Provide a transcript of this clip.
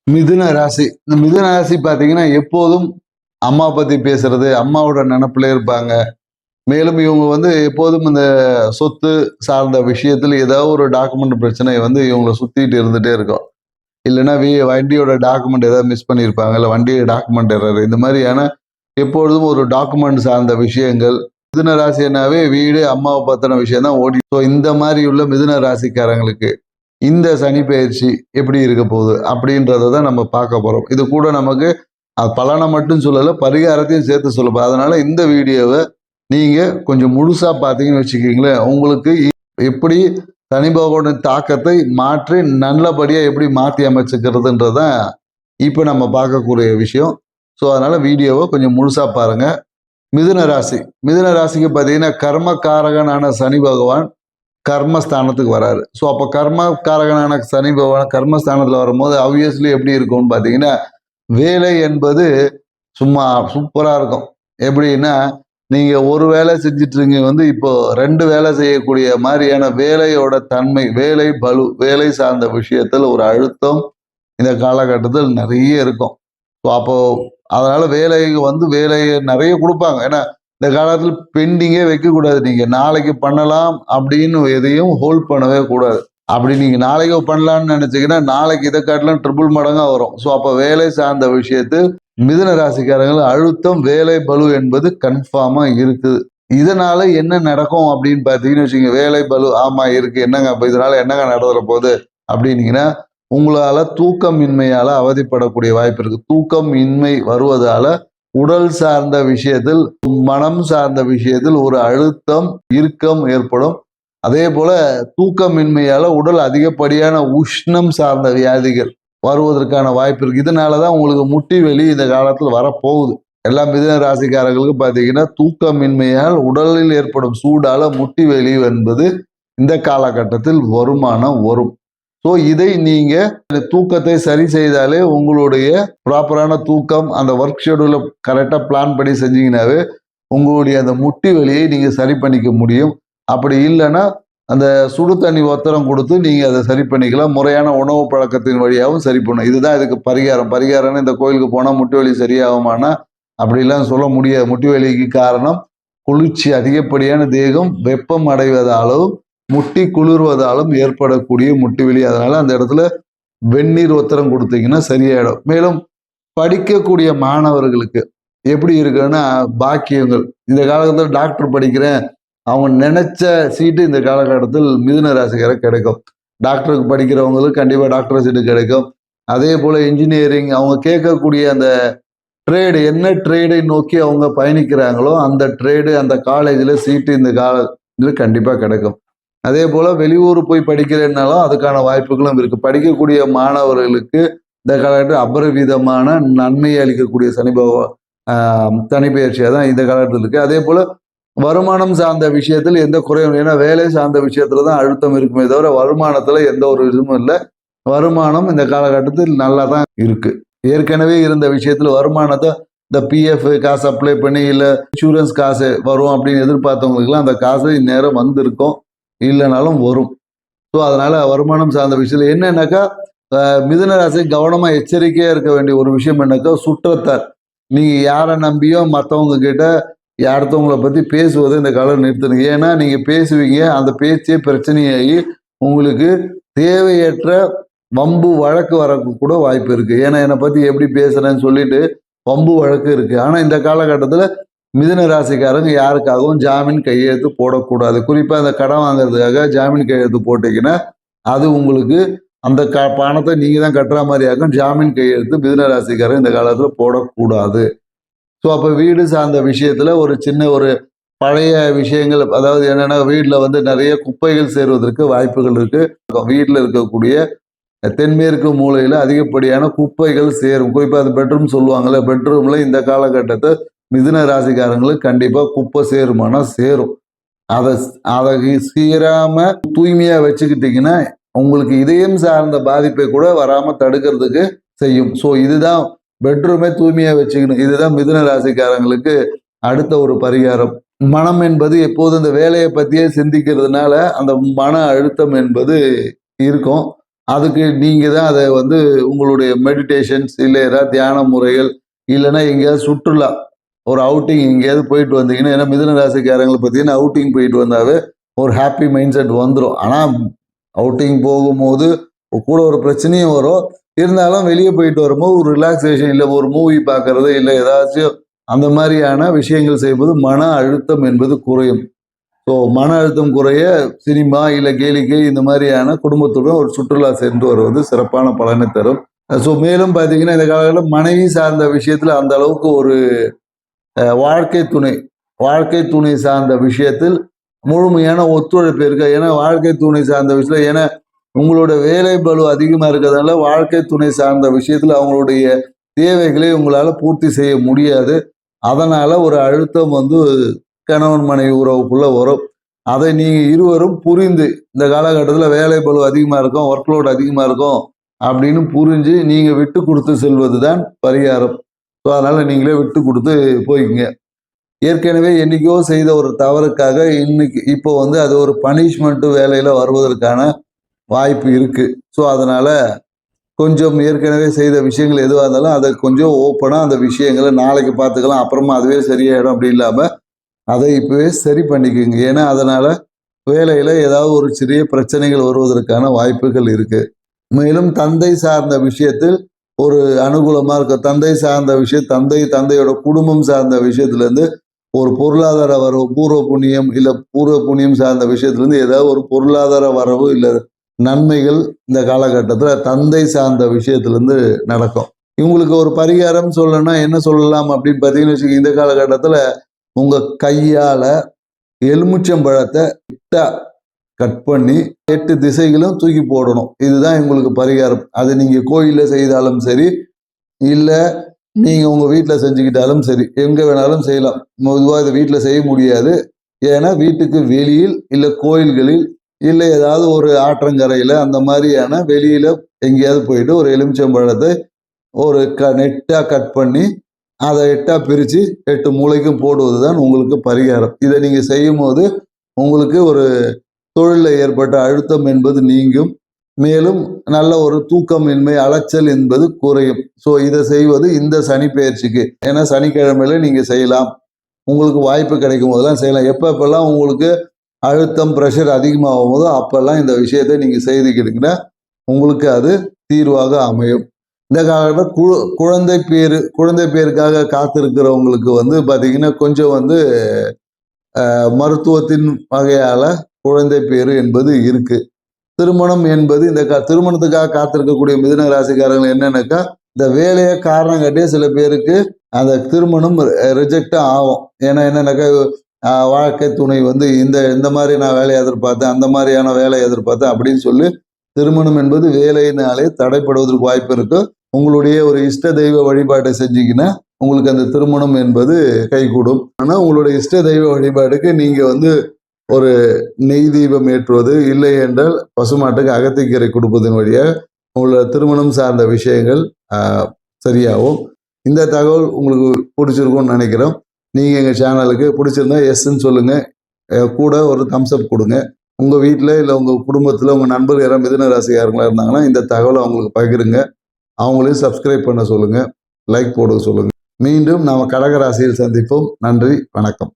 மிதுன ராசி. இந்த மிதுன ராசி பார்த்தீங்கன்னா, எப்போதும் அம்மா பத்தி பேசுறது, அம்மாவோட நெனப்பிலே இருப்பாங்க. மேலும் இவங்க வந்து எப்போதும் இந்த சொத்து சார்ந்த விஷயத்துல ஏதாவது ஒரு டாக்குமெண்ட் பிரச்சனை வந்து இவங்கள சுத்திட்டு இருந்துட்டே இருக்கும். இல்லன்னா வண்டியோட டாக்குமெண்ட் ஏதாவது மிஸ் பண்ணியிருப்பாங்க. இல்ல வண்டி டாக்குமெண்ட் எரர் இந்த மாதிரியான எப்பொழுதும் ஒரு டாக்குமெண்ட் சார்ந்த விஷயங்கள். மிதுன ராசினாவே வீடு, அம்மாவ பத்தின விஷயம் தான் ஓடி. ஸோ இந்த மாதிரி உள்ள மிதுன ராசிக்காரங்களுக்கு இந்த சனி பயிற்சி எப்படி இருக்க போகுது அப்படின்றத தான் நம்ம பார்க்க போறோம். இது கூட நமக்கு பலனை மட்டும் சொல்லல, பரிகாரத்தையும் சேர்த்து சொல்ல போறோம். அதனால இந்த வீடியோவை நீங்க கொஞ்சம் முழுசா பார்த்தீங்கன்னு வச்சுக்கீங்களேன், உங்களுக்கு எப்படி சனி பகவானின் தாக்கத்தை மாற்றி நல்லபடியா எப்படி மாற்றி அமைச்சுக்கிறதுன்றதான் இப்ப நம்ம பார்க்கக்கூடிய விஷயம். ஸோ அதனால வீடியோவை கொஞ்சம் முழுசா பாருங்க. மிதுன ராசி. மிதுன ராசிக்கு பார்த்தீங்கன்னா கர்மகாரகனான சனி பகவான் கர்மஸ்தானத்துக்கு வராரு. ஸோ அப்போ கர்மகாரகனான சனி பகவான் கர்மஸ்தானத்தில் வரும்போது ஆப்வியஸ்லி எப்படி இருக்கும்னு பார்த்தீங்கன்னா, வேலை என்பது சும்மா சூப்பராக இருக்கும். எப்படின்னா, நீங்க ஒரு வேலை செஞ்சுட்டு இருக்கீங்க வந்து இப்போ 2 வேலை செய்யக்கூடிய மாதிரியான வேலையோட தன்மை, வேலை பளு, வேலை சார்ந்த விஷயத்தில் ஒரு அழுத்தம் இந்த காலகட்டத்தில் நிறைய இருக்கும். ஸோ அப்போ அதனால வேலையை நிறைய கொடுப்பாங்க. ஏன்னா இந்த காலத்தில் பெண்டிங்கே வைக்கக்கூடாது. நீங்க நாளைக்கு பண்ணலாம் அப்படின்னு எதையும் ஹோல்ட் பண்ணவே கூடாது. அப்படி நீங்க நாளைக்கு பண்ணலாம்னு நினைச்சீங்கன்னா நாளைக்கு இதை காட்டலாம் ட்ரிபிள் மடங்கா வரும். ஸோ அப்போ வேலை சார்ந்த விஷயத்தில் மிதுன ராசிக்காரர்கள் அழுத்தம், வேலை பளு என்பது கன்ஃபார்மா இருக்குது. இதனால என்ன நடக்கும் அப்படின்னு பார்த்தீங்கன்னு வச்சுங்க, வேலை பளு ஆமா இருக்கு, என்னங்க அப்ப இதனால என்னங்க நடந்துற போகுது அப்படின்னீங்கன்னா, உங்களால தூக்கமின்மையால அவதிப்படக்கூடிய வாய்ப்பு இருக்கு. தூக்கம் இன்மை வருவதால உடல் சார்ந்த விஷயத்தில், மனம் சார்ந்த விஷயத்தில் ஒரு அழுத்தம், இறுக்கம் ஏற்படும். அதே போல தூக்கமின்மையால உடல் அதிகப்படியான உஷ்ணம் சார்ந்த வியாதிகள் வருவதற்கான வாய்ப்பு இருக்கு. இதனாலதான் உங்களுக்கு முட்டி வலி இந்த காலத்தில் வரப்போகுது. எல்லா மிதுன ராசிக்காரர்களுக்கு பார்த்தீங்கன்னா தூக்கமின்மையால் உடலில் ஏற்படும் சூடால முட்டி வலி என்பது இந்த காலகட்டத்தில் வருமானம் வரும். ஸோ இதை நீங்க தூக்கத்தை சரி செய்தாலே உங்களுடைய ப்ராப்பரான தூக்கம், அந்த ஒர்க் ஷெடியூலை கரெக்டாக பிளான் பண்ணி செஞ்சீங்கன்னாவே உங்களுடைய அந்த முட்டி வலியை நீங்க சரி பண்ணிக்க முடியும். அப்படி இல்லைன்னா அந்த சுடு தண்ணி ஒத்தரம் கொடுத்து நீங்க அதை சரி பண்ணிக்கலாம். முறையான உணவு பழக்கத்தின் வழியாகவும் சரி பண்ணணும். இதுதான் இதுக்கு பரிகாரம். பரிகாரம்னு இந்த கோயிலுக்கு போனால் முட்டி வலி சரியாகுமானா அப்படிலாம் சொல்ல முடியாது. முட்டி வலிக்கு காரணம் குளிர்ச்சி, அதிகப்படியான தேகம் வெப்பம் அடைவதாலும் முட்டி குளிர்வதாலும் ஏற்படக்கூடிய முட்டி வலி. அதனால அந்த இடத்துல வெந்நீர் ஒத்தரம் கொடுத்தீங்கன்னா சரியாயிடும். மேலும் படிக்கக்கூடிய மாணவர்களுக்கு எப்படி இருக்குன்னா பாக்கியங்கள். இந்த காலகட்டத்தில் டாக்டர் படிக்கிறேன், அவங்க நினைச்ச சீட்டு இந்த காலகட்டத்தில் மிதுன ராசிக்கார கிடைக்கும். டாக்டருக்கு படிக்கிறவங்களுக்கு கண்டிப்பா டாக்டர் சீட்டு கிடைக்கும். அதே போல இன்ஜினியரிங் அவங்க கேட்கக்கூடிய அந்த ட்ரேடு, என்ன ட்ரேடை நோக்கி அவங்க பயணிக்கிறாங்களோ அந்த ட்ரேடு, அந்த காலேஜில் சீட்டு இந்த காலேஜில் கண்டிப்பாக கிடைக்கும். அதே போல் வெளியூர் போய் படிக்கிறேன்னாலும் அதுக்கான வாய்ப்புகளும் இருக்குது. படிக்கக்கூடிய மாணவர்களுக்கு இந்த காலகட்டம் அபரிவிதமான நன்மையை அளிக்கக்கூடிய தனிப்பயிற்சியாக தான் இந்த காலகட்டத்தில் இருக்குது. அதே போல் வருமானம் சார்ந்த விஷயத்தில் எந்த குறையும், ஏன்னா வேலை சார்ந்த விஷயத்துல தான் அழுத்தம் இருக்குமே தவிர வருமானத்தில் எந்த ஒரு இதுவும் இல்லை. வருமானம் இந்த காலகட்டத்தில் நல்லா தான் இருக்குது. ஏற்கனவே இருந்த விஷயத்துல வருமானத்தை இந்த பிஎஃப் காசு அப்ளை பண்ணி இல்லை இன்சூரன்ஸ் காசு வரும் அப்படின்னு எதிர்பார்த்தவங்களுக்குலாம் அந்த காசு இந்நேரம் வந்திருக்கும், இல்லைனாலும் வரும். ஸோ அதனால வருமானம் சார்ந்த விஷயத்துல என்னன்னாக்கா, மிதுன ராசி கவனமா எச்சரிக்கையா இருக்க வேண்டிய ஒரு விஷயம் என்னக்கா, சுற்றத்தார். நீங்க யாரை நம்பியோ மற்றவங்க கிட்ட அடுத்தவங்களை பத்தி பேசுவதை இந்த காலம் நிறுத்தணுங்க. ஏன்னா நீங்க பேசுவீங்க, அந்த பேச்சே பிரச்சனையாகி உங்களுக்கு தேவையற்ற வம்பு வழக்கு வரக்கு கூட வாய்ப்பு இருக்கு. ஏன்னா என்னை பத்தி எப்படி பேசுறேன்னு சொல்லிட்டு வம்பு வழக்கு இருக்கு. ஆனா இந்த காலகட்டத்தில் மிதுன ராசிக்காரங்க யாருக்காகவும் ஜாமீன் கையெழுத்து போடக்கூடாது. குறிப்பா அந்த கடன் வாங்குறதுக்காக ஜாமீன் கையெழுத்து போட்டீங்கன்னா அது உங்களுக்கு அந்த பணத்தை நீங்க தான் கட்டுற மாதிரி ஆகும். ஜாமீன் கையெழுத்து மிதுன ராசிக்காரங்க இந்த காலத்துல போடக்கூடாது. ஸோ அப்போ வீடு சார்ந்த விஷயத்துல ஒரு சின்ன ஒரு பழைய விஷயங்கள், அதாவது என்னன்னா வீட்டில் வந்து நிறைய குப்பைகள் சேருவதற்கு வாய்ப்புகள் இருக்கு. வீட்டில் இருக்கக்கூடிய தென்மேற்கு மூலையில் அதிகப்படியான குப்பைகள் சேரும். குறிப்பாக அது பெட்ரூம் சொல்லுவாங்கல்ல, பெட்ரூம்ல இந்த காலகட்டத்தை மிதுன ராசிக்காரங்களுக்கு கண்டிப்பாக குப்பை சேருமானா சேரும். அதை சீராம தூய்மையா வச்சுக்கிட்டீங்கன்னா உங்களுக்கு இதயம் சார்ந்த பாதிப்பை கூட வராம தடுக்கிறதுக்கு செய்யும். ஸோ இதுதான் பெட்ரூமே தூய்மையா வச்சுக்கணும். இதுதான் மிதுன ராசிக்காரங்களுக்கு அடுத்த ஒரு பரிகாரம். மனம் என்பது எப்போதும் இந்த வேலையை பற்றியே சிந்திக்கிறதுனால அந்த மன அழுத்தம் என்பது இருக்கும். அதுக்கு நீங்க தான் அதை வந்து உங்களுடைய மெடிடேஷன்ஸ் இல்லை ஏதாவது தியான முறைகள் இல்லைன்னா எங்கேயாவது சுற்றுலா ஒரு அவுட்டிங் எங்கேயாவது போயிட்டு வந்தீங்கன்னா, ஏன்னா மிதுன ராசிக்காரங்களை பார்த்தீங்கன்னா அவுட்டிங் போயிட்டு வந்தாவே ஒரு ஹாப்பி மைண்ட் செட் வந்துடும். ஆனால் அவுட்டிங் போகும்போது கூட ஒரு பிரச்சனையும் வரும். இருந்தாலும் வெளியே போயிட்டு வரும்போது ஒரு ரிலாக்ஸேஷன் இல்லை ஒரு மூவி பார்க்கறது இல்லை ஏதாச்சும் அந்த மாதிரியான விஷயங்கள் செய்யும்போது மன அழுத்தம் என்பது குறையும். ஸோ மன அழுத்தம் குறைய சினிமா இல்லை கேளிக்கை இந்த மாதிரியான குடும்பத்துடன் ஒரு சுற்றுலா சென்று வருவது சிறப்பான பலனை தரும். ஸோ மேலும் பார்த்தீங்கன்னா இந்த காலகட்டம் மனைவி சார்ந்த விஷயத்தில் அந்த அளவுக்கு ஒரு வாழ்க்கை துணை சார்ந்த விஷயத்தில் முழுமையான ஒத்துழைப்பு இருக்கு. ஏன்னா வாழ்க்கை துணை சார்ந்த விஷயத்துல ஏன்னா உங்களோட வேலை பளு அதிகமா இருக்கிறதால வாழ்க்கை துணை சார்ந்த விஷயத்துல அவங்களுடைய தேவைகளை உங்களால பூர்த்தி செய்ய முடியாது. அதனால ஒரு அழுத்தம் வந்து கணவன் மனைவி உறவுக்குள்ள வரும். அதை நீங்க இருவரும் புரிந்து இந்த காலகட்டத்தில் வேலை பளு அதிகமா இருக்கும், ஒர்க் லோட் அதிகமா இருக்கும் அப்படின்னு புரிஞ்சு நீங்க விட்டு கொடுத்து செல்வது தான் பரிகாரம். ஸோ அதனால நீங்களே விட்டு கொடுத்து போய்க்குங்க. ஏற்கனவே என்னைக்கோ செய்த ஒரு தவறுக்காக இப்போ வந்து அது ஒரு பனிஷ்மெண்ட் வேலையில வருவதற்கான வாய்ப்பு இருக்கு. ஸோ அதனால கொஞ்சம் ஏற்கனவே செய்த விஷயங்கள் எதுவாக இருந்தாலும் அதை கொஞ்சம் ஓப்பனா அந்த விஷயங்களை நாளைக்கு பார்த்துக்கலாம், அப்புறமா அதுவே சரியாயிடும் அப்படி இல்லாம அதை இப்பவே சரி பண்ணிக்கோங்க. ஏன்னா அதனால வேலையில ஏதாவது ஒரு சிறிய பிரச்சனைகள் வருவதற்கான வாய்ப்புகள் இருக்கு. மேலும் தந்தை சார்ந்த விஷயத்தில் ஒரு அனுகூலமா இருக்கும். தந்தை சார்ந்த விஷயம் தந்தையோட குடும்பம் சார்ந்த விஷயத்துல இருந்து ஒரு பொருளாதார வரவு பூர்வ புண்ணியம் இல்ல பூர்வ புண்ணியம் சார்ந்த விஷயத்துல இருந்து ஏதாவது ஒரு பொருளாதார வரவு இல்ல நன்மைகள் இந்த காலகட்டத்துல தந்தை சார்ந்த விஷயத்துல இருந்து நடக்கும். இவங்களுக்கு ஒரு பரிகாரம் சொல்லணும்னா என்ன சொல்லலாம் அப்படின்னு பார்த்தீங்கன்னு வச்சுக்கோங்க. இந்த காலகட்டத்துல உங்க கையால எலுமிச்சம்பழத்தை கட் பண்ணி 8 திசைகளும் தூக்கி போடணும். இதுதான் உங்களுக்கு பரிகாரம். அது நீங்க கோயில்ல செய்தாலும் சரி இல்ல நீங்க உங்க வீட்டில் செஞ்சுக்கிட்டாலும் சரி, எங்க வேணாலும் செய்யலாம். பொதுவாக இதை வீட்டில் செய்ய முடியாது. ஏன்னா வீட்டுக்கு வெளியில் இல்லை கோயில்களில் இல்லை ஏதாவது ஒரு ஆற்றங்கரையில அந்த மாதிரியான வெளியில எங்கேயாவது போயிட்டு ஒரு எலுமிச்சம்பழத்தை ஒரு நெட்டா கட் பண்ணி அதை 8ஆ பிரித்து 8 மூலைக்கும் போடுவது தான் உங்களுக்கு பரிகாரம். இதை நீங்க செய்யும் போது உங்களுக்கு ஒரு தொழிலில் ஏற்பட்ட அழுத்தம் என்பது நீங்கும். மேலும் நல்ல ஒரு தூக்கமின்மை அலைச்சல் என்பது குறையும். ஸோ இதை செய்வது இந்த சனி பெயர்ச்சிக்கு, ஏன்னா சனிக்கிழமையில நீங்க செய்யலாம். உங்களுக்கு வாய்ப்பு கிடைக்கும் போதெல்லாம் செய்யலாம். எப்பெல்லாம் உங்களுக்கு அழுத்தம் ப்ரெஷர் அதிகமாகும் போதோ அப்பெல்லாம் இந்த விஷயத்தை நீங்க செய்துக்கிட்டீங்கன்னா உங்களுக்கு அது தீர்வாக அமையும். இந்த காலகட்டம் குழந்தை பேருக்காக காத்திருக்கிறவங்களுக்கு வந்து பார்த்தீங்கன்னா கொஞ்சம் வந்து மருத்துவத்தின் வகையால குழந்தை பேரு என்பது இருக்கு. திருமணம் என்பது இந்த திருமணத்துக்காக காத்திருக்கக்கூடிய மிதுன ராசிக்காரர்கள் என்னன்னாக்கா இந்த வேலையை காரணம் காட்டியே சில பேருக்கு அந்த திருமணம் ரிஜெக்டும் ஆகும். ஏன்னா என்னன்னாக்கா வாழ்க்கை துணை வந்து இந்த மாதிரி நான் வேலையை எதிர்பார்த்தேன், அந்த மாதிரியான வேலையை எதிர்பார்த்தேன் அப்படின்னு சொல்லி திருமணம் என்பது வேலையினாலே தடைப்படுவதற்கு வாய்ப்பு இருக்கு. உங்களுடைய ஒரு இஷ்ட தெய்வ வழிபாட்டை செஞ்சீங்கன்னா உங்களுக்கு அந்த திருமணம் என்பது கைகூடும். ஆனால் உங்களுடைய இஷ்ட தெய்வ வழிபாடுக்கு நீங்க வந்து ஒரு நெய் தீபம் ஏற்றுவது இல்லை என்றால் பசுமாட்டுக்கு அகத்திக்கீரை கொடுப்பதன் வழியாக உங்களோட திருமணம் சார்ந்த விஷயங்கள் சரியாகும். இந்த தகவல் உங்களுக்கு பிடிச்சிருக்கும்னு நினைக்கிறோம். நீங்கள் எங்கள் சேனலுக்கு பிடிச்சிருந்தா எஸ்ன்னு சொல்லுங்கள், கூட ஒரு தம்ஸ்அப் கொடுங்க. உங்கள் வீட்டில் இல்லை உங்கள் குடும்பத்தில் உங்கள் நண்பர்கள் யாராவது மிதுன ராசிக்காரங்களா இருந்தாங்கன்னா இந்த தகவலை அவங்களுக்கு பகிருங்க. அவங்களையும் சப்ஸ்கிரைப் பண்ண சொல்லுங்கள், லைக் போட சொல்லுங்கள். மீண்டும் நாம் கடக ராசியில் சந்திப்போம். நன்றி, வணக்கம்.